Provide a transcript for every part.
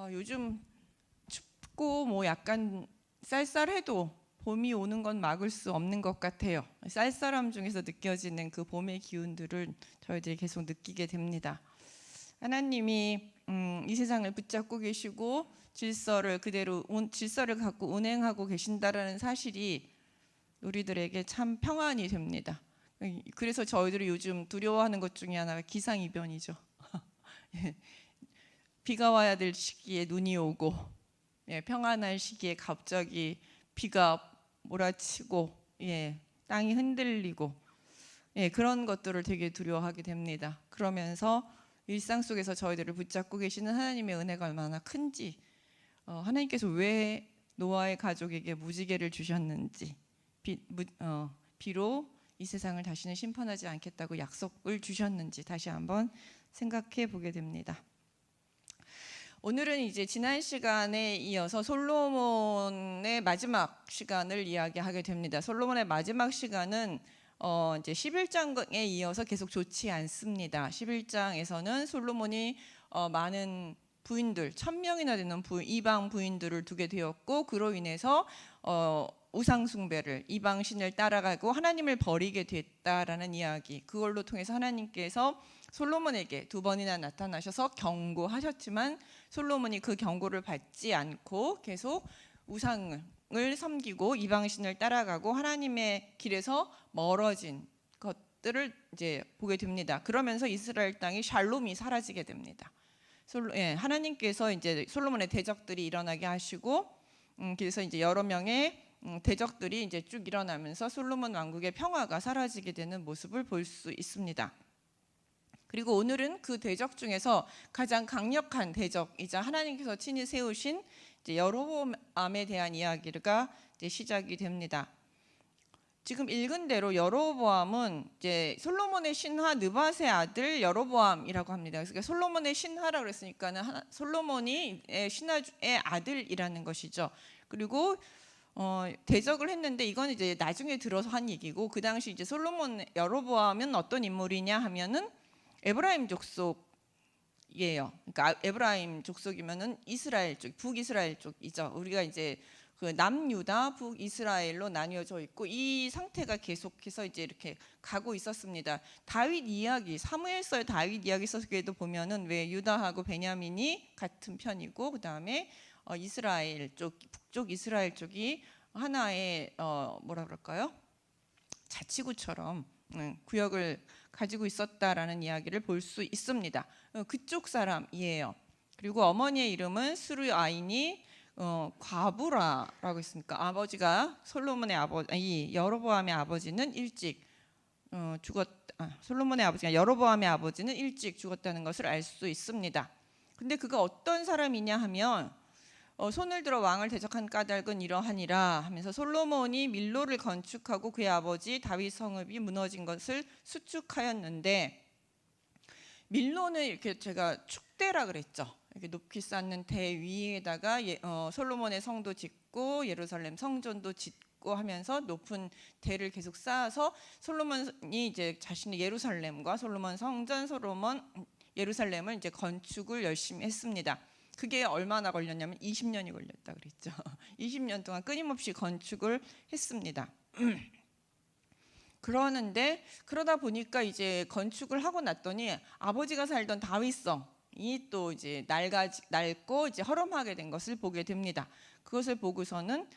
요즘 춥고 뭐 약간 쌀쌀해도 봄이 오는 건 막을 수 없는 것 같아요. 쌀쌀함 중에서 느껴지는 그 봄의 기운들을 저희들이 계속 느끼게 됩니다. 하나님이 이 세상을 붙잡고 계시고 질서를 그대로 질서를 갖고 운행하고 계신다라는 사실이 우리들에게 참 평안이 됩니다. 그래서 저희들이 요즘 두려워하는 것 중에 하나가 기상이변이죠. 비가 와야 될 시기에 눈이 오고, 평안할 시기에 갑자기 비가 몰아치고, 땅이 흔들리고, 그런 것들을 되게 두려워하게 됩니다. 그러면서 일상 속에서 저희들을 붙잡고 계시는 하나님의 은혜가 얼마나 큰지, 하나님께서 왜 노아의 가족에게 무지개를 주셨는지, 비로 이 세상을 다시는 심판하지 않겠다고 약속을 주셨는지 다시 한번 생각해 보게 됩니다. 오늘은 이제 지난 시간에 이어서 솔로몬의 마지막 시간을 이야기하게 됩니다. 솔로몬의 마지막 시간은 이제 11장에 이어서 계속 좋지 않습니다. 11장에서는 솔로몬이 많은 부인들, 1000명이나 되는 이방 부인들을 두게 되었고, 그로 인해서 우상 숭배를, 이방 신을 따라가고 하나님을 버리게 됐다라는 이야기, 그걸로 통해서 하나님께서 솔로몬에게 2번이나 나타나셔서 경고하셨지만 솔로몬이 그 경고를 받지 않고 계속 우상을 섬기고 이방신을 따라가고 하나님의 길에서 멀어진 것들을 이제 보게 됩니다. 그러면서 이스라엘 땅이 샬롬이 사라지게 됩니다. 하나님께서 이제 솔로몬의 대적들이 일어나게 하시고, 그래서 이제 여러 명의 대적들이 이제 쭉 일어나면서 솔로몬 왕국의 평화가 사라지게 되는 모습을 볼 수 있습니다. 그리고 오늘은 그 대적 중에서 가장 강력한 대적이자 하나님께서 친히 세우신 이제 여로보암에 대한 이야기가 이제 시작이 됩니다. 지금 읽은 대로 여로보암은 이제 솔로몬의 신하 느밧의 아들 여로보암이라고 합니다. 그러니까 솔로몬의 신하라고 그랬으니까는 솔로몬이 신하의 아들이라는 것이죠. 그리고 대적을 했는데 이건 이제 나중에 들어서 한 얘기고, 그 당시 이제 솔로몬 여로보암은 어떤 인물이냐 하면은 에브라임 족속이에요. 그러니까 에브라임 족속이면은 이스라엘 쪽, 북이스라엘 쪽이죠. 우리가 이제 그 남유다, 북이스라엘로 나뉘어져 있고, 이 상태가 계속해서 이제 이렇게 가고 있었습니다. 다윗 이야기, 사무엘서의 다윗 이야기 속에도 보면은 왜 유다하고 베냐민이 같은 편이고, 그 다음에 이스라엘 쪽, 북쪽 이스라엘 쪽이 하나의 뭐라 그럴까요? 자치구처럼 구역을 가지고 있었다라는 이야기를 볼 수 있습니다. 그쪽 사람이에요. 그리고 어머니의 이름은 스루아인이 과부라라고 했으니까 아버지가 솔로몬의 아버지, 여로보암의 아버지는 일찍 솔로몬의 아버지가 여로보암의 아버지는 일찍 죽었다는 것을 알 수 있습니다. 근데 그가 어떤 사람이냐 하면 손을 들어 왕을 대적한 까닭은 이러하니라 하면서 솔로몬이 밀로를 건축하고 그의 아버지 다윗 성읍이 무너진 것을 수축하였는데, 밀로는 이렇게 제가 축대라 그랬죠. 이렇게 높이 쌓는 대 위에다가 솔로몬의 성도 짓고 예루살렘 성전도 짓고 하면서 높은 대를 계속 쌓아서 솔로몬이 이제 자신의 예루살렘과 솔로몬 성전, 솔로몬 예루살렘을 이제 건축을 열심히 했습니다. 그게 얼마나 걸렸냐면 20년이 걸렸다 그랬죠. 20년 동안 끊임없이 건축을 했습니다. 그러다 보니까 이제 건축을 하고 났더니 아버지가 살던 다윗성이 또 이제 낡고 이제 허름하게 된 것을 보게 됩니다. 그것을 보고서는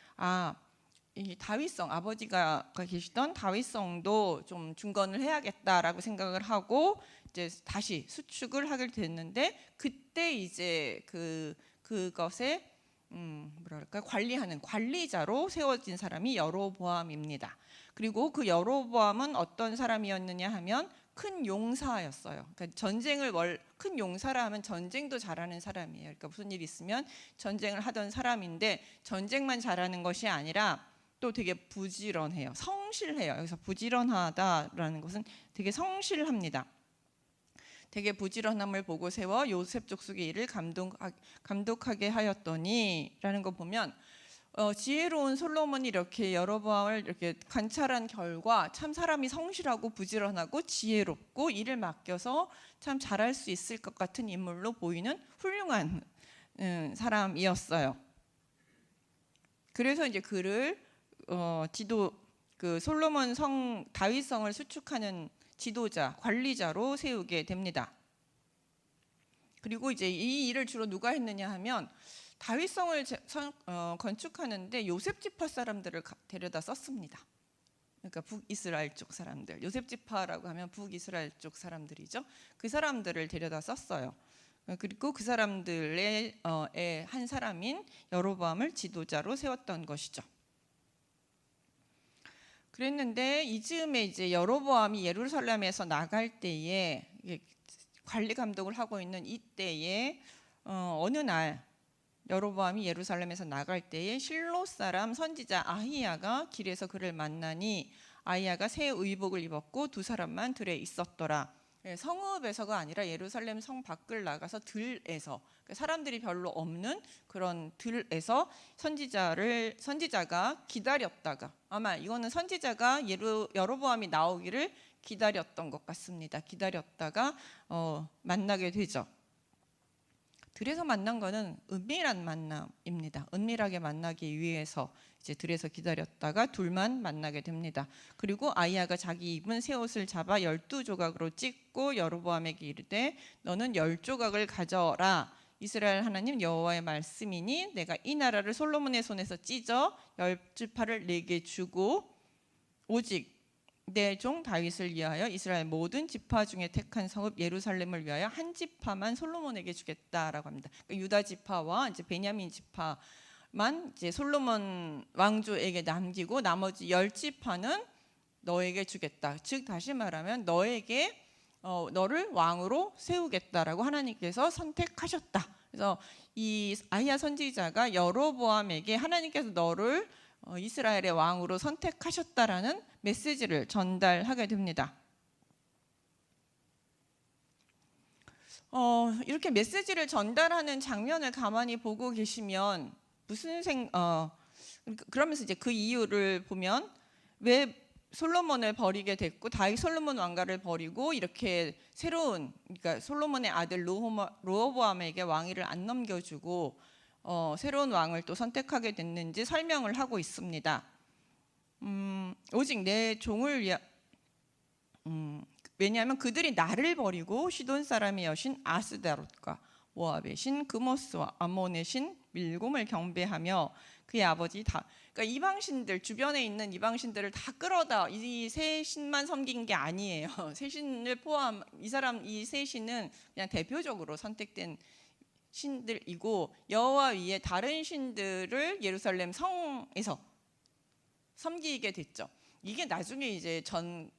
이 다윗성, 아버지가 계시던 다윗성도 좀 중건을 해야겠다라고 생각을 하고 이제 다시 수축을 하게 됐는데, 그때 이제 그것에 뭐랄까 관리하는 관리자로 세워진 사람이 여로보암입니다. 그리고 그 여로보암은 어떤 사람이었느냐 하면 큰 용사였어요. 그러니까 큰 용사라 하면 전쟁도 잘하는 사람이에요. 그러니까 무슨 일이 있으면 전쟁을 하던 사람인데, 전쟁만 잘하는 것이 아니라 또 되게 부지런해요. 성실해요. 여기서 부지런하다라는 것은 되게 성실합니다. 되게 부지런함을 보고 세워 요셉 족속의 일을 감독하게 하였더니 라는 거 보면, 지혜로운 솔로몬이 이렇게 여로보암을 이렇게 관찰한 결과 참 사람이 성실하고 부지런하고 지혜롭고 일을 맡겨서 참 잘할 수 있을 것 같은 인물로 보이는 훌륭한 사람이었어요. 그래서 이제 그를 그 솔로몬 성 다윗성을 수축하는 지도자, 관리자로 세우게 됩니다. 그리고 이제 이 일을 주로 누가 했느냐 하면 다윗성을 건축하는데 요셉 지파 사람들을 데려다 썼습니다. 그러니까 북이스라엘 쪽 사람들, 요셉 지파라고 하면 북이스라엘 쪽 사람들이죠. 그 사람들을 데려다 썼어요. 그리고 그 사람들의 한 사람인 여로보암을 지도자로 세웠던 것이죠. 그랬는데 이즈음에 이제 여로보암이 예루살렘에서 나갈 때에 관리 감독을 하고 있는 이때에 어느 날 여로보암이 예루살렘에서 나갈 때에 실로 사람 선지자 아히야가 길에서 그를 만나니 아히야가 새 의복을 입었고 두 사람만 들에 있었더라. 성읍에서가 아니라 예루살렘 성 밖을 나가서 들에서, 사람들이 별로 없는 그런 들에서 선지자가 기다렸다가, 아마 이거는 선지자가 여로보암이 나오기를 기다렸던 것 같습니다. 기다렸다가 만나게 되죠. 들에서 만난 거는 은밀한 만남입니다. 은밀하게 만나기 위해서 이제 들에서 기다렸다가 둘만 만나게 됩니다. 그리고 아히야가 자기 입은 새 옷을 잡아 12조각으로 찢고 여로보암에게 이르되 너는 10조각을 가져라. 이스라엘 하나님 여호와의 말씀이니 내가 이 나라를 솔로몬의 손에서 찢어 10지파를 내게 주고 오직 내 종 다윗을 위하여 이스라엘 모든 지파 중에 택한 성읍 예루살렘을 위하여 한 지파만 솔로몬에게 주겠다라고 합니다. 그러니까 유다 지파와 이제 베냐민 지파만 이제 솔로몬 왕조에게 남기고 나머지 10지파는 너에게 주겠다. 즉 다시 말하면 너를 왕으로 세우겠다라고 하나님께서 선택하셨다. 그래서 이 아히야 선지자가 여로보암에게 하나님께서 너를 이스라엘의 왕으로 선택하셨다라는 메시지를 전달하게 됩니다. 이렇게 메시지를 전달하는 장면을 가만히 보고 계시면 그러면서 이제 그 이유를 보면 왜 솔로몬을 버리게 됐고 다윗 솔로몬 왕가를 버리고 이렇게 새로운, 그러니까 솔로몬의 아들 르호보암에게 왕위를 안 넘겨주고 새로운 왕을 또 선택하게 됐는지 설명을 하고 있습니다. 오직 내 종을 위하 왜냐하면 그들이 나를 버리고 시돈 사람의 여신 아스다롯과 모압의 신 그모스와 암몬의 신 밀곰을 경배하며 그의 아버지 그러니까 이방신들, 주변에 있는 이방신들을 다 끌어다 이 세 신만 섬긴 게 아니에요. 세 신을 이 세 신은 그냥 대표적으로 선택된 신들이고 여호와 위에 다른 신들을 예루살렘 성에서 섬기게 됐죠. 이게 나중에 이제 좀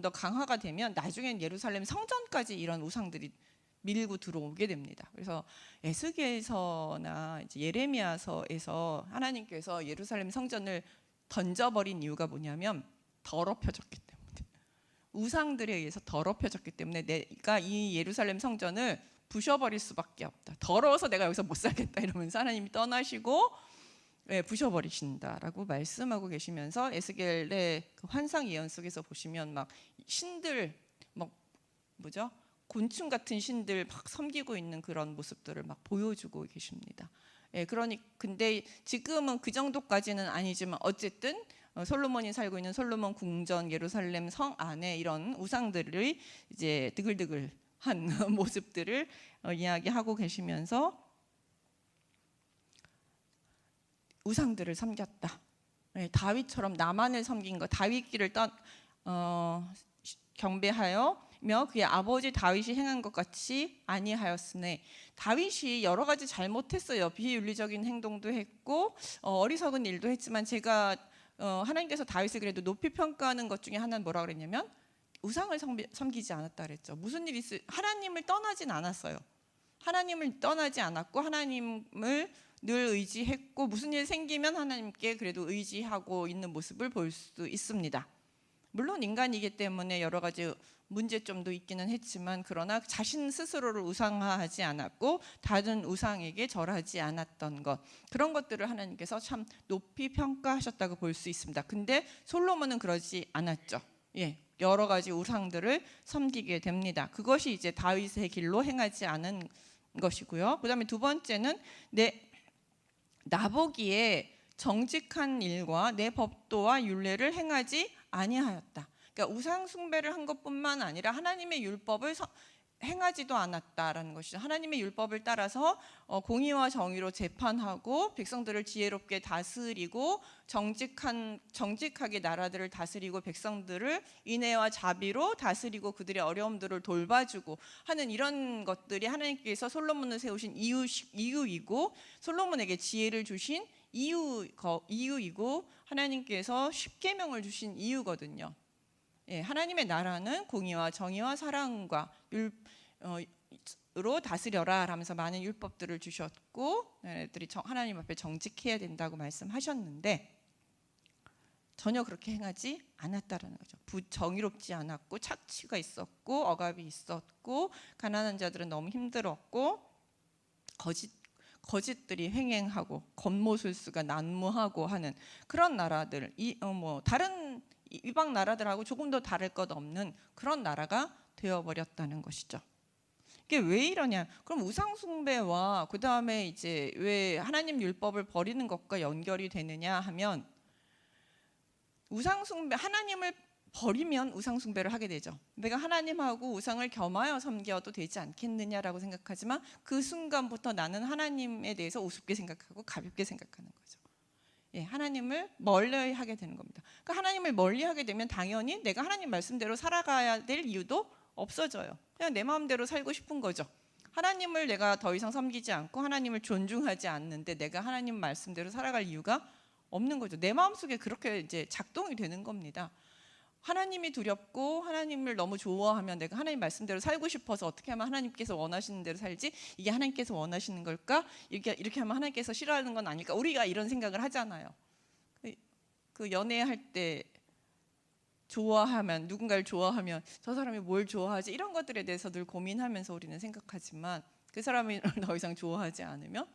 더 강화가 되면 나중엔 예루살렘 성전까지 이런 우상들이 밀고 들어오게 됩니다. 그래서 에스겔서나 이제 예레미야서에서 하나님께서 예루살렘 성전을 던져버린 이유가 뭐냐면 더럽혀졌기 때문에, 우상들에 의해서 더럽혀졌기 때문에 내가 이 예루살렘 성전을 부셔버릴 수밖에 없다. 더러워서 내가 여기서 못 살겠다 이러면서 하나님이 떠나시고 부셔버리신다라고 말씀하고 계시면서 에스겔의 그 환상 예언 속에서 보시면 막 신들 곤충 같은 신들 막 섬기고 있는 그런 모습들을 막 보여주고 계십니다. 근데 지금은 그 정도까지는 아니지만 어쨌든 솔로몬이 살고 있는 솔로몬 궁전 예루살렘 성 안에 이런 우상들을 이제 드글드글한 모습들을 이야기하고 계시면서 우상들을 섬겼다. 다윗처럼 나만을 섬긴 것, 다윗길을 경배하여며 그의 아버지 다윗이 행한 것 같이 아니하였으네. 다윗이 여러 가지 잘못했어요. 비윤리적인 행동도 했고 어리석은 일도 했지만 제가 하나님께서 다윗을 그래도 높이 평가하는 것 중에 하나는 뭐라 그랬냐면 우상을 섬기지 않았다 그랬죠. 무슨 일이 하나님을 떠나진 않았어요. 하나님을 떠나지 않았고 하나님을 늘 의지했고 무슨 일 생기면 하나님께 그래도 의지하고 있는 모습을 볼 수 있습니다. 물론 인간이기 때문에 여러 가지 문제점도 있기는 했지만 그러나 자신 스스로를 우상화하지 않았고 다른 우상에게 절하지 않았던 것, 그런 것들을 하나님께서 참 높이 평가하셨다고 볼 수 있습니다. 근데 솔로몬은 그러지 않았죠. 여러 가지 우상들을 섬기게 됩니다. 그것이 이제 다윗의 길로 행하지 않은 것이고요. 그다음에 두 번째는 나보기에 정직한 일과 내 법도와 율례를 행하지 아니하였다. 그러니까 우상 숭배를 한 것뿐만 아니라 하나님의 율법을 행하지도 않았다라는 것이죠. 하나님의 율법을 따라서 공의와 정의로 재판하고 백성들을 지혜롭게 다스리고 정직하게 나라들을 다스리고 백성들을 인애와 자비로 다스리고 그들의 어려움들을 돌봐주고 하는 이런 것들이 하나님께서 솔로몬을 세우신 이유이고 솔로몬에게 지혜를 주신 이유이고 하나님께서 십계명을 주신 이유거든요. 예, 하나님의 나라는 공의와 정의와 사랑과 율로 다스려라 하면서 많은 율법들을 주셨고 애들이 하나님 앞에 정직해야 된다고 말씀하셨는데 전혀 그렇게 행하지 않았다라는 거죠. 정의롭지 않았고 착취가 있었고 억압이 있었고 가난한 자들은 너무 힘들었고 거짓들이 횡행하고 겉모술수가 난무하고 하는 그런 나라들, 다른 이방 나라들하고 조금 더 다를 것 없는 그런 나라가 되어버렸다는 것이죠. 이게 왜 이러냐? 그럼 우상 숭배와 그 다음에 이제 왜 하나님 율법을 버리는 것과 연결이 되느냐 하면 우상 숭배, 하나님을 버리면 우상 숭배를 하게 되죠. 내가 하나님하고 우상을 겸하여 섬겨도 되지 않겠느냐라고 생각하지만 그 순간부터 나는 하나님에 대해서 우습게 생각하고 가볍게 생각하는 거죠. 예, 하나님을 멀리하게 되는 겁니다. 그러니까 하나님을 멀리하게 되면 당연히 내가 하나님 말씀대로 살아가야 될 이유도 없어져요. 그냥 내 마음대로 살고 싶은 거죠. 하나님을 내가 더 이상 섬기지 않고 하나님을 존중하지 않는데 내가 하나님 말씀대로 살아갈 이유가 없는 거죠. 내 마음속에 그렇게 이제 작동이 되는 겁니다. 하나님이 두렵고 하나님을 너무 좋아하면 내가 하나님 말씀대로 살고 싶어서 어떻게 하면 하나님께서 원하시는 대로 살지? 이게 하나님께서 원하시는 걸까? 이렇게 하면 하나님께서 싫어하는 건 아닐까? 우리가 이런 생각을 하잖아요. 그 연애할 때 누군가를 좋아하면 저 사람이 뭘 좋아하지? 이런 것들에 대해서 늘 고민하면서 우리는 생각하지만 그 사람이 더 이상 좋아하지 않으면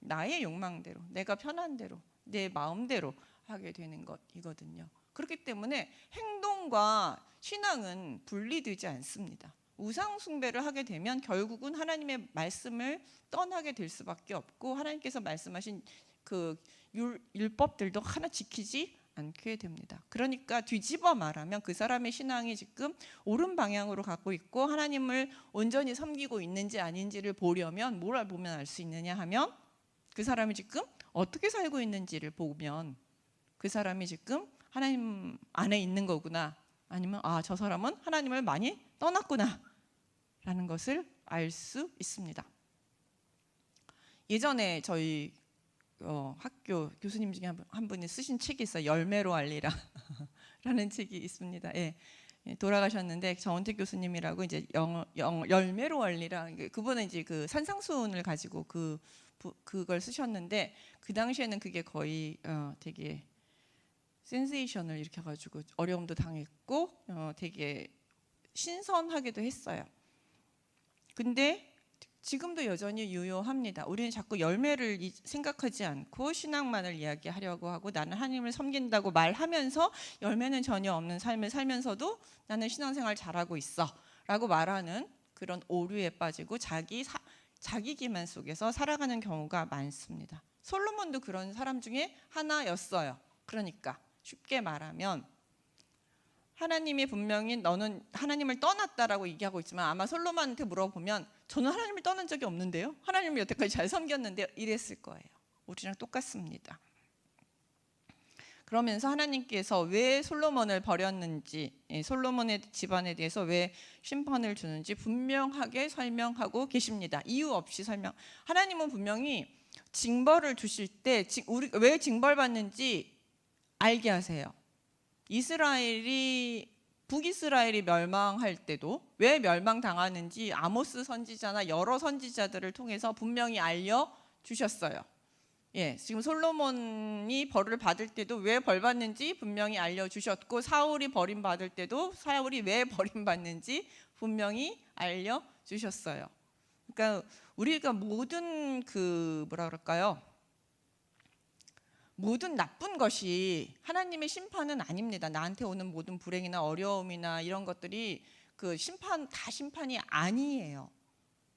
나의 욕망대로, 내가 편한 대로, 내 마음대로 하게 되는 것이거든요. 그렇기 때문에 행동과 신앙은 분리되지 않습니다. 우상 숭배를 하게 되면 결국은 하나님의 말씀을 떠나게 될 수밖에 없고 하나님께서 말씀하신 그 율법들도 하나 지키지 않게 됩니다. 그러니까 뒤집어 말하면 그 사람의 신앙이 지금 옳은 방향으로 가고 있고 하나님을 온전히 섬기고 있는지 아닌지를 보려면 뭘 보면 알 수 있느냐 하면 그 사람이 지금 어떻게 살고 있는지를 보면 그 사람이 지금 하나님 안에 있는 거구나, 아니면 저 사람은 하나님을 많이 떠났구나 라는 것을 알 수 있습니다. 예전에 저희 학교 교수님 중에 한 분이 쓰신 책이 있어요. 열매로 알리라 라는 책이 있습니다. 예, 돌아가셨는데 정원택 교수님이라고 이제 열매로 알리라, 그분은 이제 그 산상수훈을 가지고 그걸 쓰셨는데 그 당시에는 그게 거의 되게 센세이션을 일으켜가지고 어려움도 당했고 되게 신선하기도 했어요. 근데 지금도 여전히 유효합니다. 우리는 자꾸 열매를 생각하지 않고 신앙만을 이야기하려고 하고 나는 하나님을 섬긴다고 말하면서 열매는 전혀 없는 삶을 살면서도 나는 신앙생활 잘하고 있어 라고 말하는 그런 오류에 빠지고 자기 기만 속에서 살아가는 경우가 많습니다. 솔로몬도 그런 사람 중에 하나였어요. 그러니까 쉽게 말하면 하나님이 분명히 너는 하나님을 떠났다라고 얘기하고 있지만 아마 솔로몬한테 물어보면 저는 하나님을 떠난 적이 없는데요, 하나님을 여태까지 잘 섬겼는데 이랬을 거예요. 우리랑 똑같습니다. 그러면서 하나님께서 왜 솔로몬을 버렸는지, 솔로몬의 집안에 대해서 왜 심판을 주는지 분명하게 설명하고 계십니다. 이유 없이 하나님은 분명히 징벌을 주실 때 우리 왜 징벌받는지 알게 하세요. 북이스라엘이 멸망할 때도 왜 멸망당하는지 아모스 선지자나 여러 선지자들을 통해서 분명히 알려주셨어요. 예, 지금 솔로몬이 벌을 받을 때도 왜 벌 받는지 분명히 알려주셨고 사울이 버림받을 때도 사울이 왜 버림받는지 분명히 알려주셨어요. 그러니까 우리가 모든 모든 나쁜 것이 하나님의 심판은 아닙니다. 나한테 오는 모든 불행이나 어려움이나 이런 것들이 다 심판이 아니에요.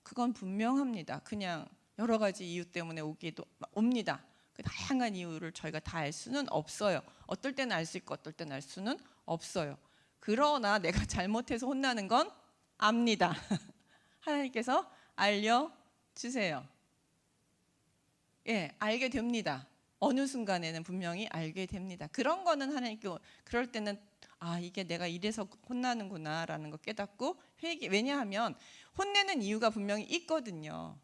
그건 분명합니다. 그냥 여러 가지 이유 때문에 오기도 옵니다. 그 다양한 이유를 저희가 다 알 수는 없어요. 어떨 때는 알 수 있고 어떨 때는 알 수는 없어요. 그러나 내가 잘못해서 혼나는 건 압니다. 하나님께서 알려주세요. 예, 알게 됩니다. 어느 순간에는 분명히 알게 됩니다. 그런 거는 하나님께 그럴 때는 이게 내가 이래서 혼나는구나 라는 거 깨닫고 왜냐하면 혼내는 이유가 분명히 있거든요.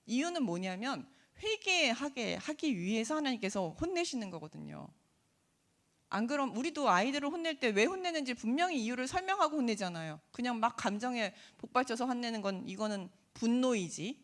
이유는 뭐냐면 회개하게 하기 위해서 하나님께서 혼내시는 거거든요. 안 그럼 우리도 아이들을 혼낼 때 왜 혼내는지 분명히 이유를 설명하고 혼내잖아요. 그냥 막 감정에 복받쳐서 혼내는 건 이거는 분노이지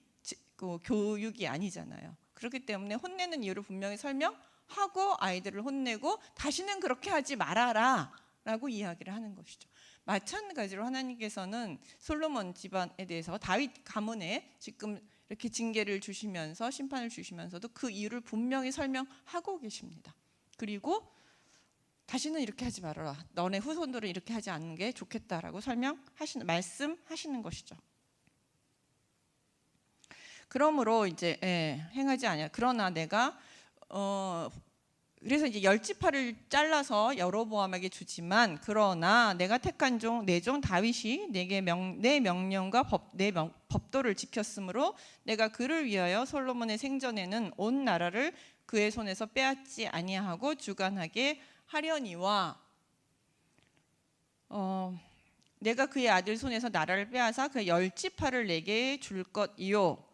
그 교육이 아니잖아요. 그렇기 때문에 혼내는 이유를 분명히 설명하고 아이들을 혼내고 다시는 그렇게 하지 말아라 라고 이야기를 하는 것이죠. 마찬가지로 하나님께서는 솔로몬 집안에 대해서 다윗 가문에 지금 이렇게 징계를 주시면서 심판을 주시면서도 그 이유를 분명히 설명하고 계십니다. 그리고 다시는 이렇게 하지 말아라. 너네 후손들은 이렇게 하지 않는 게 좋겠다라고 말씀하시는 것이죠. 그러므로 이제 행하지 않아요. 그러나 내가 그래서 이제 열지파를 잘라서 여로보암에게 주지만 그러나 내가 택한 내 종 다윗이 내 명령과 법도를 지켰으므로 내가 그를 위하여 솔로몬의 생전에는 온 나라를 그의 손에서 빼앗지 아니하고 주관하게 하려니와 내가 그의 아들 손에서 나라를 빼앗아 그 열지파를 내게 줄 것이요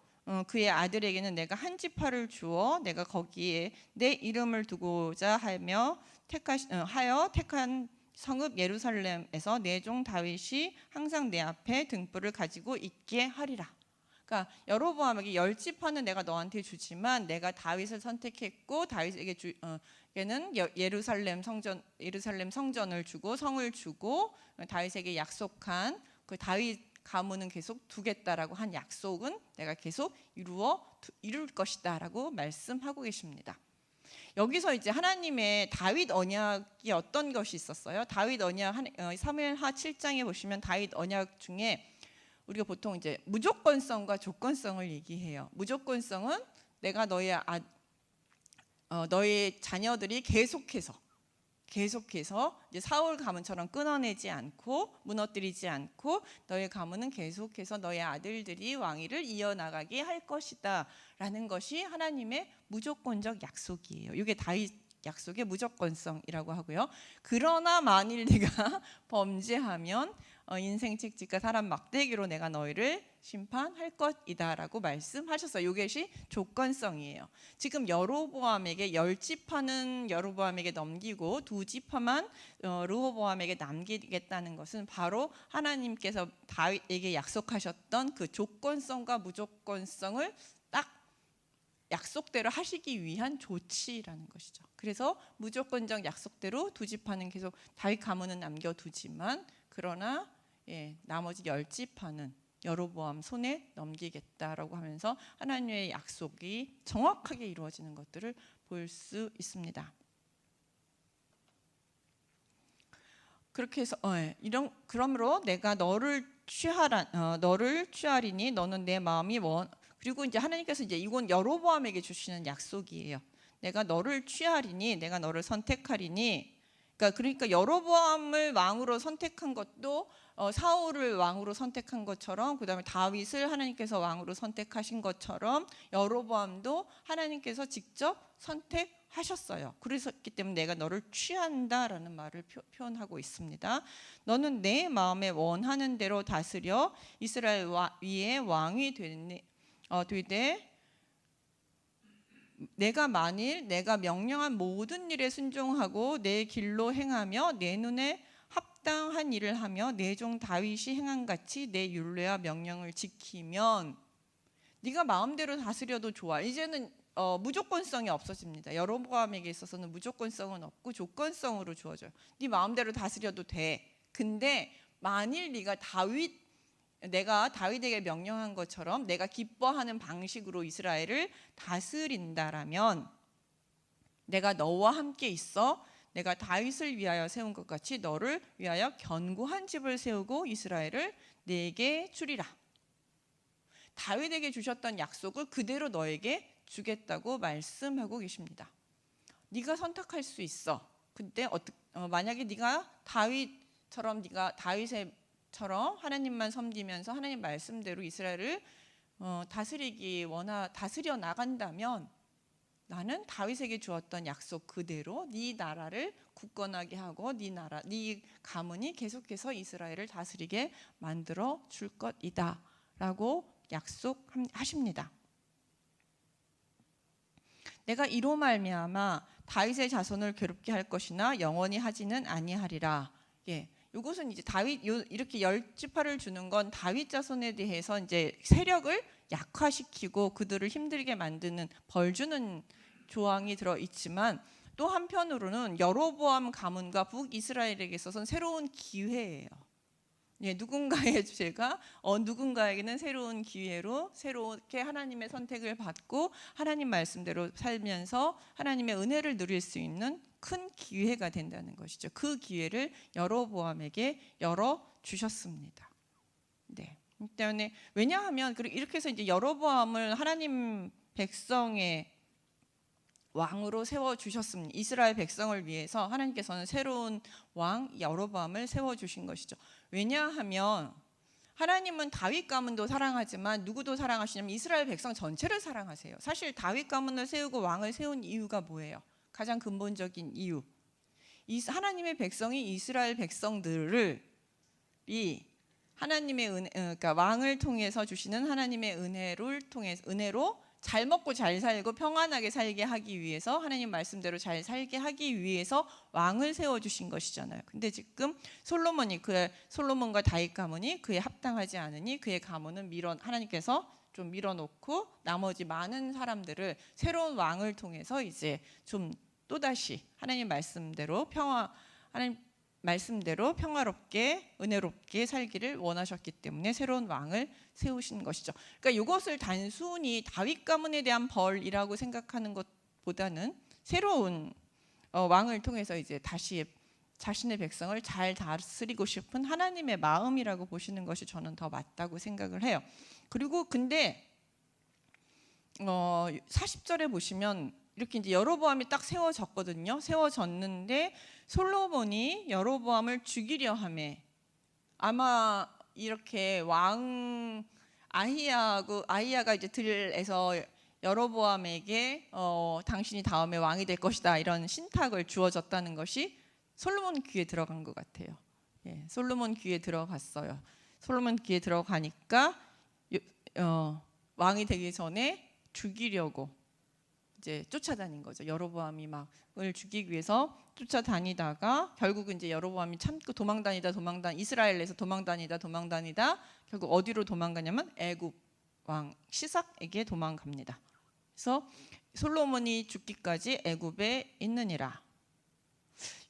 그의 아들에게는 내가 한 지파를 주어 내가 거기에 내 이름을 두고자 하여 택한 성읍 예루살렘에서 내 종 다윗이 항상 내 앞에 등불을 가지고 있게 하리라. 그러니까 여로보암에게 10지파는 내가 너한테 주지만 내가 다윗을 선택했고 다윗에게는 예루살렘 성전을 주고 성을 주고 다윗에게 약속한 그 다윗 가문은 계속 두겠다라고 한 약속은 내가 계속 이룰 것이다라고 말씀하고 계십니다. 여기서 이제 하나님의 다윗 언약이 어떤 것이 있었어요? 다윗 언약 사무엘하 7장에 보시면 다윗 언약 중에 우리가 보통 이제 무조건성과 조건성을 얘기해요. 무조건성은 내가 너의 자녀들이 계속해서 이제 사울 가문처럼 끊어내지 않고 무너뜨리지 않고 너의 가문은 계속해서 너의 아들들이 왕위를 이어나가게 할 것이다 라는 것이 하나님의 무조건적 약속이에요. 이게 다윗 약속의 무조건성이라고 하고요. 그러나 만일 네가 범죄하면 인생 책찍과 사람 막대기로 내가 너희를 심판할 것이다 라고 말씀하셨어요. 이것이 조건성이에요. 지금 여로보암에게 10지파는 여로보암에게 넘기고 2지파만 르호보암에게 남기겠다는 것은 바로 하나님께서 다윗에게 약속하셨던 그 조건성과 무조건성을 딱 약속대로 하시기 위한 조치라는 것이죠. 그래서 무조건적 약속대로 2지파는 계속 다윗 가문은 남겨두지만 그러나 나머지 10지파는 여로보암 손에 넘기겠다라고 하면서 하나님의 약속이 정확하게 이루어지는 것들을 볼 수 있습니다. 그렇게 해서 그러므로 내가 너를 취하리니 너는 내 마음이 그리고 이제 하나님께서 이제 이건 여로보암에게 주시는 약속이에요. 내가 너를 취하리니 내가 너를 선택하리니 그러니까 여로보암을 왕으로 선택한 것도 사울을 왕으로 선택한 것처럼 그다음에 다윗을 하나님께서 왕으로 선택하신 것처럼 여로보암도 하나님께서 직접 선택하셨어요. 그랬기 때문에 내가 너를 취한다라는 말을 표현하고 있습니다. 너는 내 마음에 원하는 대로 다스려 이스라엘 위에 왕이 되되 내가 만일 내가 명령한 모든 일에 순종하고 내 길로 행하며 내 눈에 합당한 일을 하며 내 종 다윗이 행한 같이 내 율례와 명령을 지키면 네가 마음대로 다스려도 좋아. 이제는 무조건성이 없어집니다. 여로보암에게 있어서는 무조건성은 없고 조건성으로 주어져요. 네 마음대로 다스려도 돼. 근데 만일 내가 다윗에게 명령한 것처럼 내가 기뻐하는 방식으로 이스라엘을 다스린다라면 내가 너와 함께 있어 내가 다윗을 위하여 세운 것 같이 너를 위하여 견고한 집을 세우고 이스라엘을 내게 주리라. 다윗에게 주셨던 약속을 그대로 너에게 주겠다고 말씀하고 계십니다. 네가 선택할 수 있어. 근데 만약에 네가 다윗처럼 하나님만 섬기면서 하나님 말씀대로 이스라엘을 다스려 나간다면 나는 다윗에게 주었던 약속 그대로 네 나라를 굳건하게 하고 네 가문이 계속해서 이스라엘을 다스리게 만들어 줄 것이다라고 약속하십니다. 내가 이로 말미암아 다윗의 자손을 괴롭게 할 것이나 영원히 하지는 아니하리라. 예. 이것은 이제 이렇게 10지파를 주는 건 다윗 자손에 대해서 이제 세력을 약화시키고 그들을 힘들게 만드는 벌 주는 조항이 들어 있지만 또 한편으로는 여로보암 가문과 북이스라엘에게 있어서는 새로운 기회예요. 예, 누군가에게는 새로운 기회로 새롭게 하나님의 선택을 받고 하나님 말씀대로 살면서 하나님의 은혜를 누릴 수 있는 큰 기회가 된다는 것이죠. 그 기회를 여로보암에게 열어 주셨습니다. 네. 때문에 왜냐하면 이렇게 해서 이제 여로보암을 하나님 백성의 왕으로 세워 주셨습니다. 이스라엘 백성을 위해서 하나님께서는 새로운 왕 여로보암을 세워 주신 것이죠. 왜냐하면 하나님은 다윗 가문도 사랑하지만 누구도 사랑하시냐면 이스라엘 백성 전체를 사랑하세요. 사실 다윗 가문을 세우고 왕을 세운 이유가 뭐예요? 가장 근본적인 이유. 하나님의 백성이 이스라엘 백성들이 하나님의 그러니까 왕을 통해서 주시는 하나님의 은혜로 잘 먹고 잘 살고 평안하게 살게 하기 위해서 하나님 말씀대로 잘 살게 하기 위해서 왕을 세워 주신 것이잖아요. 근데 지금 솔로몬과 다윗 가문이 그에 합당하지 않으니 그의 가문은 하나님께서 좀 밀어놓고 나머지 많은 사람들을 새로운 왕을 통해서 이제 좀 또다시 하나님 말씀대로 평화롭게 은혜롭게 살기를 원하셨기 때문에 새로운 왕을 세우신 것이죠. 그러니까 이것을 단순히 다윗 가문에 대한 벌이라고 생각하는 것보다는 새로운 왕을 통해서 이제 다시 자신의 백성을 잘 다스리고 싶은 하나님의 마음이라고 보시는 것이 저는 더 맞다고 생각을 해요. 그리고 근데 40절에 보시면 이렇게 이제 여로보암이 딱 세워졌거든요. 세워졌는데 솔로몬이 여로보암을 죽이려 하매 아마 이렇게 왕 아히야가 이제 들에서 여로보암에게 당신이 다음에 왕이 될 것이다 이런 신탁을 주어졌다는 것이 솔로몬 귀에 들어간 것 같아요. 예, 솔로몬 귀에 들어갔어요. 솔로몬 귀에 들어가니까 왕이 되기 전에 죽이려고 이제 쫓아다닌 거죠. 여로보암이 막을 죽이기 위해서 쫓아다니다가 결국은 이제 여로보암이 참고 이스라엘에서 도망다니다 결국 어디로 도망가냐면 애굽 왕 시삭에게 도망갑니다. 그래서 솔로몬이 죽기까지 애굽에 있느니라.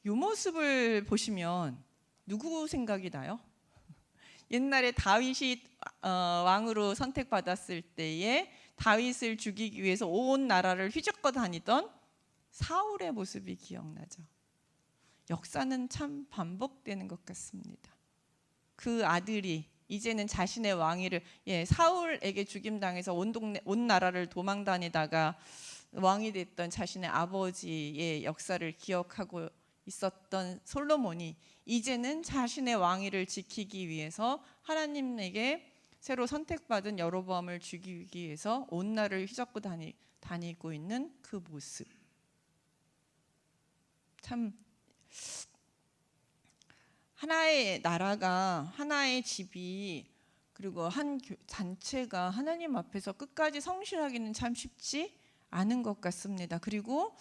이 모습을 보시면 누구 생각이 나요? 옛날에 다윗이 왕으로 선택받았을 때에 다윗을 죽이기 위해서 온 나라를 휘젓고 다니던 사울의 모습이 기억나죠. 역사는 참 반복되는 것 같습니다. 그 아들이 이제는 자신의 왕위를 사울에게 죽임당해서 온 나라를 도망다니다가 왕이 됐던 자신의 아버지의 역사를 기억하고 있었던 솔로몬이 이제는 자신의 왕위를 지키기 위해서 하나님에게 새로 선택받은 여로보암을 죽이기 위해서 온 나라를 휘젓고 다니고 있는 그 모습. 참 하나의 나라가 하나의 집이 그리고 한 단체가 하나님 앞에서 끝까지 성실하기는 참 쉽지 않은 것 같습니다. 그리고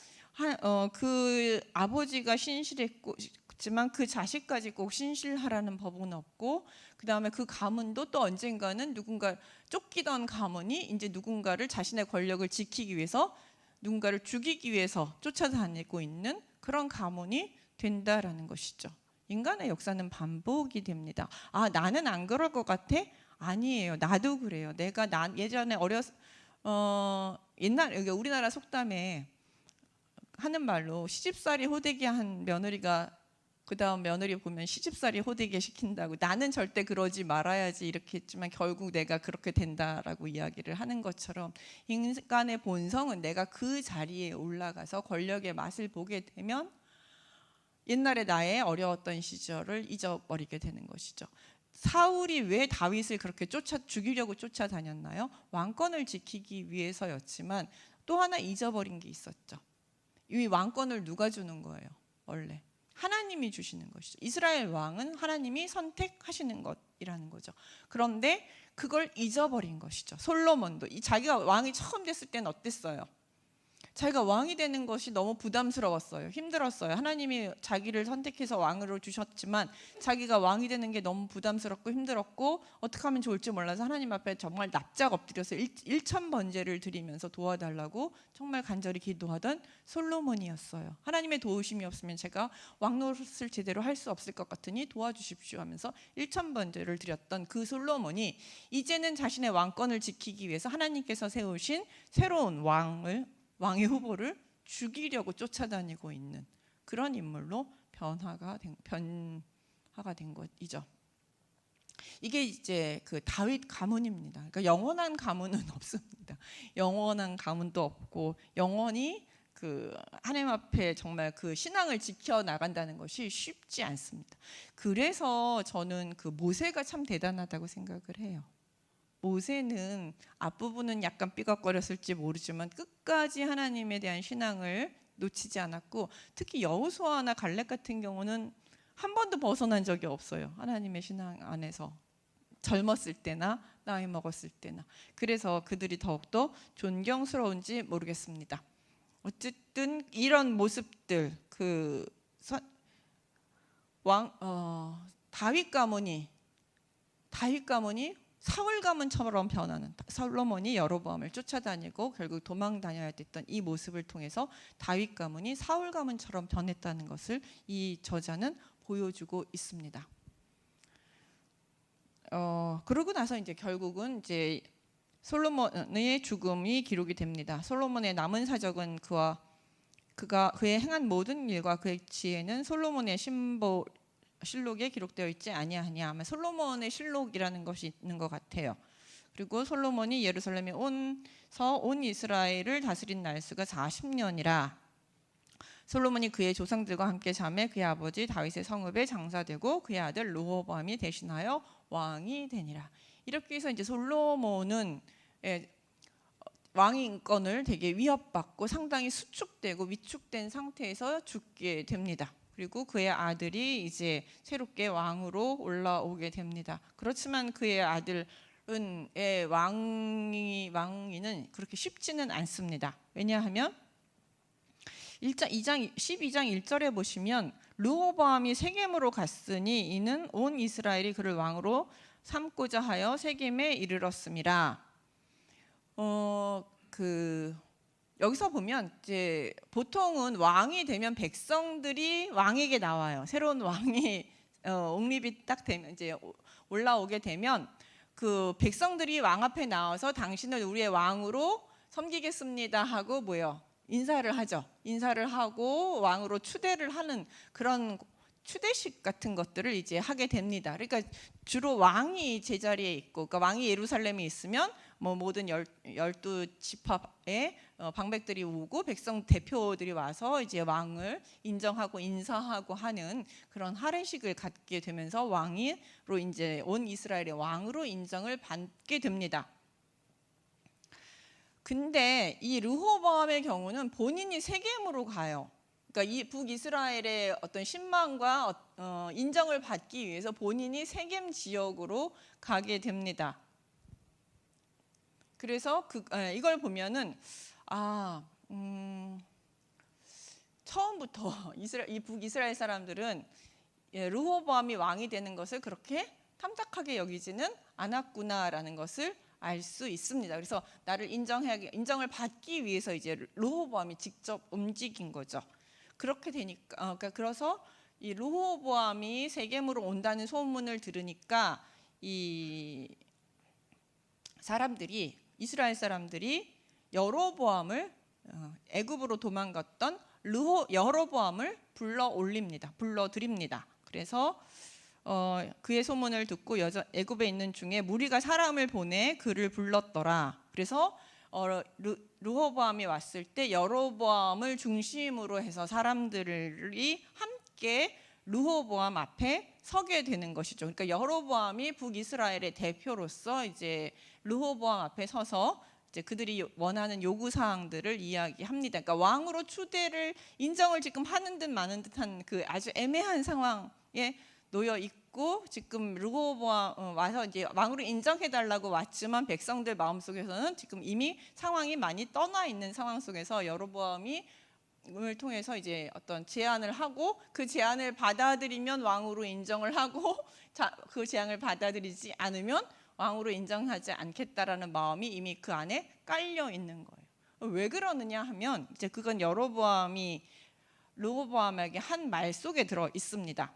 그 아버지가 신실했지만 그 자식까지 꼭 신실하라는 법은 없고 그 다음에 그 가문도 또 언젠가는 누군가 쫓기던 가문이 이제 누군가를 자신의 권력을 지키기 위해서 누군가를 죽이기 위해서 쫓아다니고 있는 그런 가문이 된다라는 것이죠. 인간의 역사는 반복이 됩니다. 나는 안 그럴 것 같아? 아니에요. 나도 그래요. 예전에 옛날 우리나라 속담에 하는 말로 시집살이 호되게 한 며느리가 그 다음 며느리 보면 시집살이 호되게 시킨다고, 나는 절대 그러지 말아야지 이렇게 했지만 결국 내가 그렇게 된다라고 이야기를 하는 것처럼, 인간의 본성은 내가 그 자리에 올라가서 권력의 맛을 보게 되면 옛날에 나의 어려웠던 시절을 잊어버리게 되는 것이죠. 사울이 왜 다윗을 그렇게 죽이려고 쫓아다녔나요? 왕권을 지키기 위해서였지만 또 하나 잊어버린 게 있었죠. 이 왕권을 누가 주는 거예요? 원래 하나님이 주시는 것이죠. 이스라엘 왕은 하나님이 선택하시는 것이라는 거죠. 그런데 그걸 잊어버린 것이죠. 솔로몬도 자기가 왕이 처음 됐을 때는 어땠어요? 자기가 왕이 되는 것이 너무 부담스러웠어요. 힘들었어요. 하나님이 자기를 선택해서 왕으로 주셨지만 자기가 왕이 되는 게 너무 부담스럽고 힘들었고 어떻게 하면 좋을지 몰라서 하나님 앞에 정말 납작 엎드려서 1,000번제를 드리면서 도와달라고 정말 간절히 기도하던 솔로몬이었어요. 하나님의 도우심이 없으면 제가 왕 노릇을 제대로 할 수 없을 것 같으니 도와주십시오 하면서 1,000번제를 드렸던 그 솔로몬이 이제는 자신의 왕권을 지키기 위해서 하나님께서 세우신 새로운 왕의 후보를 죽이려고 쫓아다니고 있는 그런 인물로 변화가 된 것이죠. 이게 이제 그 다윗 가문입니다. 그러니까 영원한 가문은 없습니다. 영원한 가문도 없고 영원히 그 하나님 앞에 정말 그 신앙을 지켜 나간다는 것이 쉽지 않습니다. 그래서 저는 그 모세가 참 대단하다고 생각을 해요. 모세는 앞부분은 약간 삐걱거렸을지 모르지만 끝까지 하나님에 대한 신앙을 놓치지 않았고, 특히 여호수아나 갈렙 같은 경우는 한 번도 벗어난 적이 없어요. 하나님의 신앙 안에서 젊었을 때나 나이 먹었을 때나. 그래서 그들이 더욱더 존경스러운지 모르겠습니다. 어쨌든 이런 모습들, 다윗 가문이 사울 가문처럼 변하는, 솔로몬이 여로보암을 쫓아다니고 결국 도망 다녀야 됐던 이 모습을 통해서 다윗 가문이 사울 가문처럼 변했다는 것을 이 저자는 보여주고 있습니다. 그러고 나서 이제 결국은 이제 솔로몬의 죽음이 기록이 됩니다. 솔로몬의 남은 사적은 그의 행한 모든 일과 그의 지혜는 솔로몬의 실록에 기록되어 있지 아니하냐. 아마 솔로몬의 실록이라는 것이 있는 것 같아요. 그리고 솔로몬이 예루살렘에 온 이스라엘을 다스린 날수가 40년이라. 솔로몬이 그의 조상들과 함께 잠에 그의 아버지 다윗의 성읍에 장사되고 그의 아들 르호보암이 대신하여 왕이 되니라. 이렇게 해서 이제 솔로몬은 왕의 인권을 되게 위협받고 상당히 수축되고 위축된 상태에서 죽게 됩니다. 그리고 그의 아들이 이제 새롭게 왕으로 올라오게 됩니다. 그렇지만 그의 아들의 왕위는 그렇게 쉽지는 않습니다. 왜냐하면 12장 1절에 보시면 르호보암이 세겜으로 갔으니 이는 온 이스라엘이 그를 왕으로 삼고자 하여 세겜에 이르렀음이라. 여기서 보면 이제 보통은 왕이 되면 백성들이 왕에게 나와요. 새로운 왕이 옹립이 딱 되면 이제 올라오게 되면 그 백성들이 왕 앞에 나와서 당신을 우리의 왕으로 섬기겠습니다 하고 인사를 하죠. 인사를 하고 왕으로 추대를 하는 그런 추대식 같은 것들을 이제 하게 됩니다. 그러니까 주로 왕이 제자리에 있고, 그러니까 왕이 예루살렘에 있으면 모든 12지파의 방백들이 오고 백성 대표들이 와서 이제 왕을 인정하고 인사하고 하는 그런 할례식을 갖게 되면서 왕으로 이제 온 이스라엘의 왕으로 인정을 받게 됩니다. 근데 이 르호보암의 경우는 본인이 세겜으로 가요. 그러니까 이 북이스라엘의 어떤 신망과 인정을 받기 위해서 본인이 세겜 지역으로 가게 됩니다. 그래서 이걸 보면은 처음부터 이 북이스라엘 사람들은 르호보암이 왕이 되는 것을 그렇게 탐탁하게 여기지는 않았구나라는 것을 알 수 있습니다. 그래서 나를 인정을 받기 위해서 이제 르호보암이 직접 움직인 거죠. 그렇게 되니까 그래서 이 르호보암이 세겜으로 온다는 소문을 들으니까 이스라엘 사람들이 여로보암을 애굽으로 도망갔던 여로보암을 불러 올립니다. 불러 드립니다. 그래서 그의 소문을 듣고 애굽에 있는 중에 무리가 사람을 보내 그를 불렀더라. 그래서 르호보암이 왔을 때 여로보암을 중심으로 해서 사람들이 함께 르호보암 앞에 서게 되는 것이죠. 그러니까 여로보암이 북이스라엘의 대표로서 이제 르호보암 앞에 서서 이제 그들이 원하는 요구 사항들을 이야기합니다. 그러니까 왕으로 추대를 인정을 지금 하는 듯 마는 듯한 그 아주 애매한 상황에 놓여 있고, 지금 르호보암 와서 이제 왕으로 인정해 달라고 왔지만 백성들 마음속에서는 지금 이미 상황이 많이 떠나 있는 상황 속에서 여로보암이 을 통해서 이제 어떤 제안을 하고, 그 제안을 받아들이면 왕으로 인정을 하고, 그 제안을 받아들이지 않으면 왕으로 인정하지 않겠다라는 마음이 이미 그 안에 깔려 있는 거예요. 왜 그러느냐 하면 이제 그건 여로보암이 르호보암에게 한 말 속에 들어 있습니다.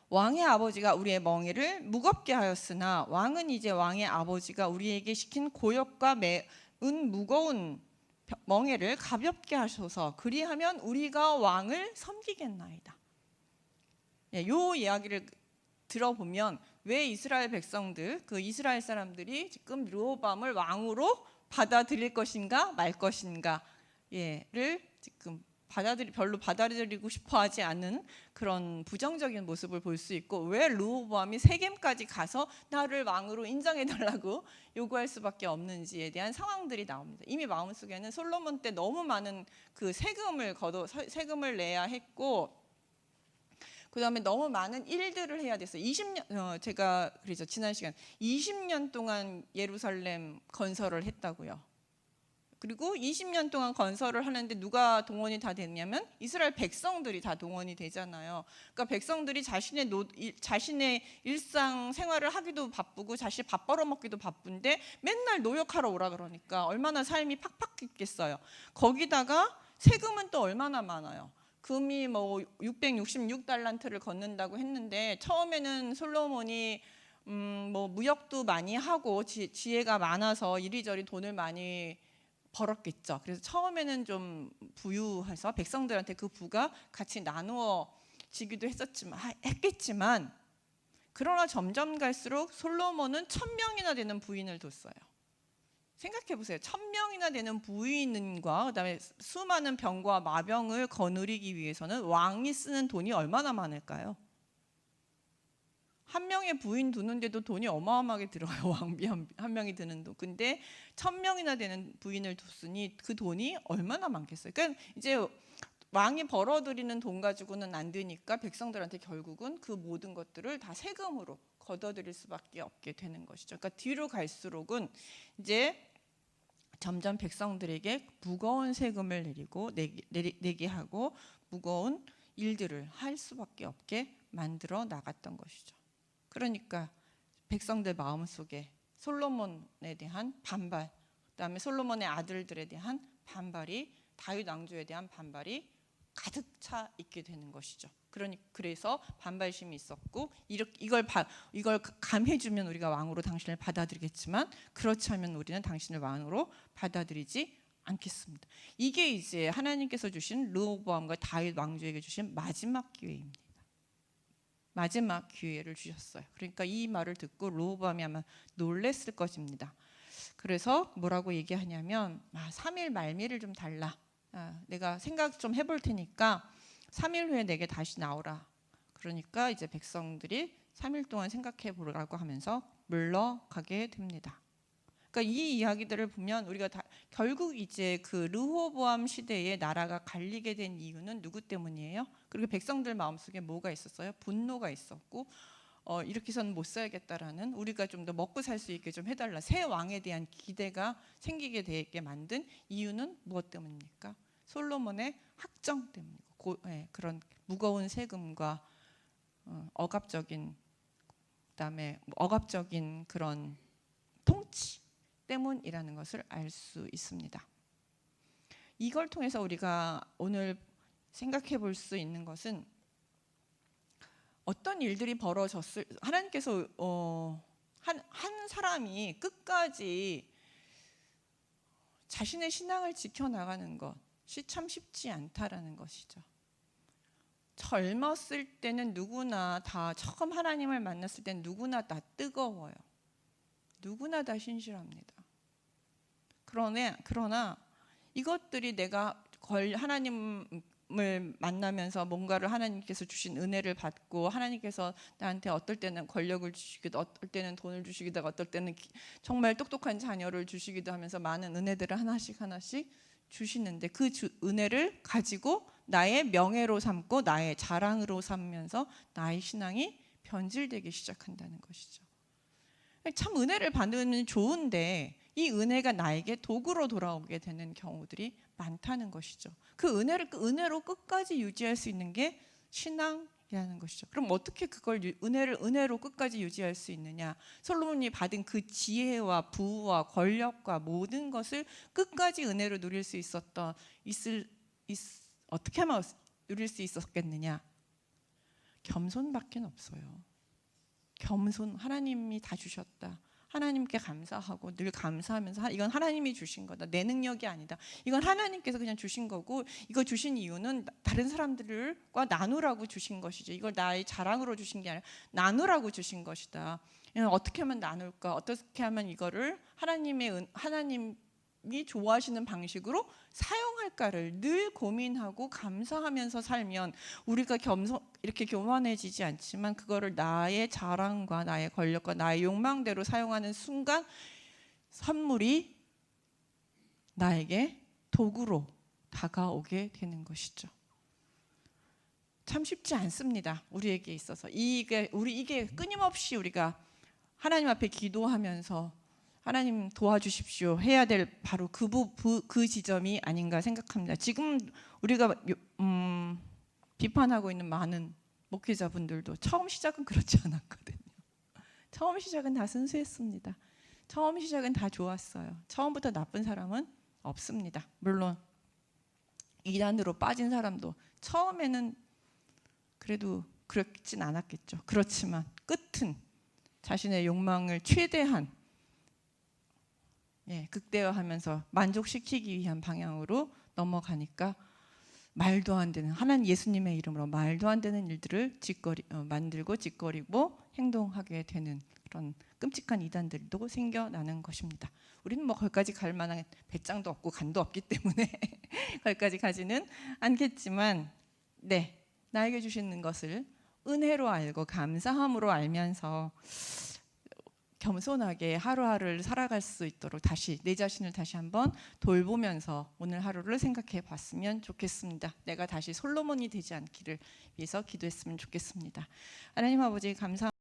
왕의 아버지가 우리의 멍에를 무겁게 하였으나 왕은 이제 왕의 아버지가 우리에게 시킨 고역과 매은 무거운 멍에를 가볍게 하셔서 그리하면 우리가 왕을 섬기겠나이다. 이 이야기를 들어보면 왜 이스라엘 백성들, 그 이스라엘 사람들이 지금 르호보암을 왕으로 받아들일 것인가 말 것인가를 지금 별로 받아들이고 싶어하지 않는 그런 부정적인 모습을 볼 수 있고, 왜 르호보암이 세겜까지 가서 나를 왕으로 인정해달라고 요구할 수밖에 없는지에 대한 상황들이 나옵니다. 이미 마음속에는 솔로몬 때 너무 많은 그 세금을 내야 했고, 그 다음에 너무 많은 일들을 해야 됐어요. 20년, 제가 그래서 지난 시간 20년 동안 예루살렘 건설을 했다고요. 그리고 20년 동안 건설을 하는데 누가 동원이 다 됐냐면 이스라엘 백성들이 다 동원이 되잖아요. 그러니까 백성들이 자신의 일상 생활을 하기도 바쁘고 자신 밥 벌어먹기도 바쁜데 맨날 노역하러 오라 그러니까 얼마나 삶이 팍팍했겠어요. 거기다가 세금은 또 얼마나 많아요. 금이 뭐 666달란트를 걷는다고 했는데, 처음에는 솔로몬이 뭐 무역도 많이 하고 지혜가 많아서 이리저리 돈을 많이 벌었겠죠. 그래서 처음에는 좀 부유해서 백성들한테 그 부가 같이 나누어지기도 했겠지만, 그러나 점점 갈수록 솔로몬은 1000명이나 되는 부인을 뒀어요. 생각해 보세요. 1000명이나 되는 부인과 그다음에 수많은 병과 마병을 거느리기 위해서는 왕이 쓰는 돈이 얼마나 많을까요? 한 명의 부인 두는데도 돈이 어마어마하게 들어가요. 왕비 한 명이 드는 돈. 근데 1000명이나 되는 부인을 뒀으니 그 돈이 얼마나 많겠어요. 그러니까 이제 왕이 벌어들이는 돈 가지고는 안 되니까 백성들한테 결국은 그 모든 것들을 다 세금으로 걷어들일 수밖에 없게 되는 것이죠. 그러니까 뒤로 갈수록은 이제 점점 백성들에게 무거운 세금을 내게 하고 무거운 일들을 할 수밖에 없게 만들어 나갔던 것이죠. 그러니까 백성들 마음속에 솔로몬에 대한 반발, 그다음에 솔로몬의 아들들에 대한 반발이, 다윗 왕조에 대한 반발이 가득 차 있게 되는 것이죠. 그래서 반발심이 있었고, 이걸 감해주면 우리가 왕으로 당신을 받아들이겠지만 그렇지 않으면 우리는 당신을 왕으로 받아들이지 않겠습니다. 이게 이제 하나님께서 주신 르호보암과 다윗 왕조에게 주신 마지막 기회입니다. 마지막 기회를 주셨어요. 그러니까 이 말을 듣고 르호보암이 아마 놀랬을 것입니다. 그래서 뭐라고 얘기하냐면 3일 말미를 좀 달라. 내가 생각 좀 해볼 테니까 3일 후에 내게 다시 나오라. 그러니까 이제 백성들이 3일 동안 생각해 보라고 하면서 물러가게 됩니다. 그러니까 이 이야기들을 보면 우리가 결국 이제 그 르호보암 시대에 나라가 갈리게 된 이유는 누구 때문이에요? 그리고 백성들 마음속에 뭐가 있었어요? 분노가 있었고, 이렇게 해서는 못 살겠다라는, 우리가 좀 더 먹고 살 수 있게 좀 해달라, 새 왕에 대한 기대가 생기게 되게 만든 이유는 무엇 때문입니까? 솔로몬의 학정 때문이고, 그런 무거운 세금과 억압적인, 그다음에 억압적인 그런 통치 때문이라는 것을 알 수 있습니다. 이걸 통해서 우리가 오늘 생각해 볼 수 있는 것은, 어떤 일들이 벌어졌을, 하나님께서 한 사람이 끝까지 자신의 신앙을 지켜나가는 것, 참 쉽지 않다라는 것이죠. 젊었을 때는 누구나 다 처음 하나님을 만났을 때는 누구나 다 뜨거워요. 누구나 다 신실합니다. 그러나 이것들이 내가 하나님을 만나면서 뭔가를 하나님께서 주신 은혜를 받고 하나님께서 나한테 어떨 때는 권력을 주시기도 어떨 때는 돈을 주시기도 어떨 때는 정말 똑똑한 자녀를 주시기도 하면서 많은 은혜들을 하나씩 주시는데 그 은혜를 가지고 나의 명예로 삼고 나의 자랑으로 삼으면서 나의 신앙이 변질되기 시작한다는 것이죠. 참 은혜를 받으면 좋은데 이 은혜가 나에게 도구로 돌아오게 되는 경우들이 많다는 것이죠. 그 은혜로 끝까지 유지할 수 있는 게 신앙이라는 것이죠. 그럼 어떻게 그걸 은혜로 끝까지 유지할 수 있느냐? 솔로몬이 받은 그 지혜와 부와 권력과 모든 것을 끝까지 은혜로 누릴 수 어떻게 하면 누릴 수 있었겠느냐? 겸손밖에 없어요. 겸손, 하나님이 다 주셨다. 하나님께 감사하고 늘 감사하면서 이건 하나님이 주신 거다. 내 능력이 아니다. 이건 하나님께서 그냥 주신 거고 이거 주신 이유는 다른 사람들과 나누라고 주신 것이죠. 이걸 나의 자랑으로 주신 게 아니라 나누라고 주신 것이다. 어떻게 하면 나눌까? 어떻게 하면 이거를 하나님이 좋아하시는 방식으로 사용할까를 늘 고민하고 감사하면서 살면 우리가 이렇게 교만해지지 않지만 그거를 나의 자랑과 나의 권력과 나의 욕망대로 사용하는 순간 선물이 나에게 도구로 다가오게 되는 것이죠. 참 쉽지 않습니다. 우리에게 있어서 이게 끊임없이 우리가 하나님 앞에 기도하면서 하나님 도와주십시오 해야 될 바로 그 지점이 아닌가 생각합니다. 지금 우리가 비판하고 있는 많은 목회자분들도 처음 시작은 그렇지 않았거든요. 처음 시작은 다 순수했습니다. 처음 시작은 다 좋았어요. 처음부터 나쁜 사람은 없습니다. 물론 이단으로 빠진 사람도 처음에는 그래도 그렇진 않았겠죠. 그렇지만 끝은 자신의 욕망을 최대한 극대화하면서 만족시키기 위한 방향으로 넘어가니까 말도 안 되는 하나님 예수님의 이름으로 말도 안 되는 일들을 만들고 짓거리고 행동하게 되는 그런 끔찍한 이단들도 생겨나는 것입니다. 우리는 뭐 거기까지 갈 만한 배짱도 없고 간도 없기 때문에 거기까지 가지는 않겠지만 나에게 주시는 것을 은혜로 알고 감사함으로 알면서 겸손하게 하루하루를 살아갈 수 있도록 다시 내 자신을 다시 한번 돌보면서 오늘 하루를 생각해 봤으면 좋겠습니다. 내가 다시 솔로몬이 되지 않기를 위해서 기도했으면 좋겠습니다. 하나님 아버지 감사합니다.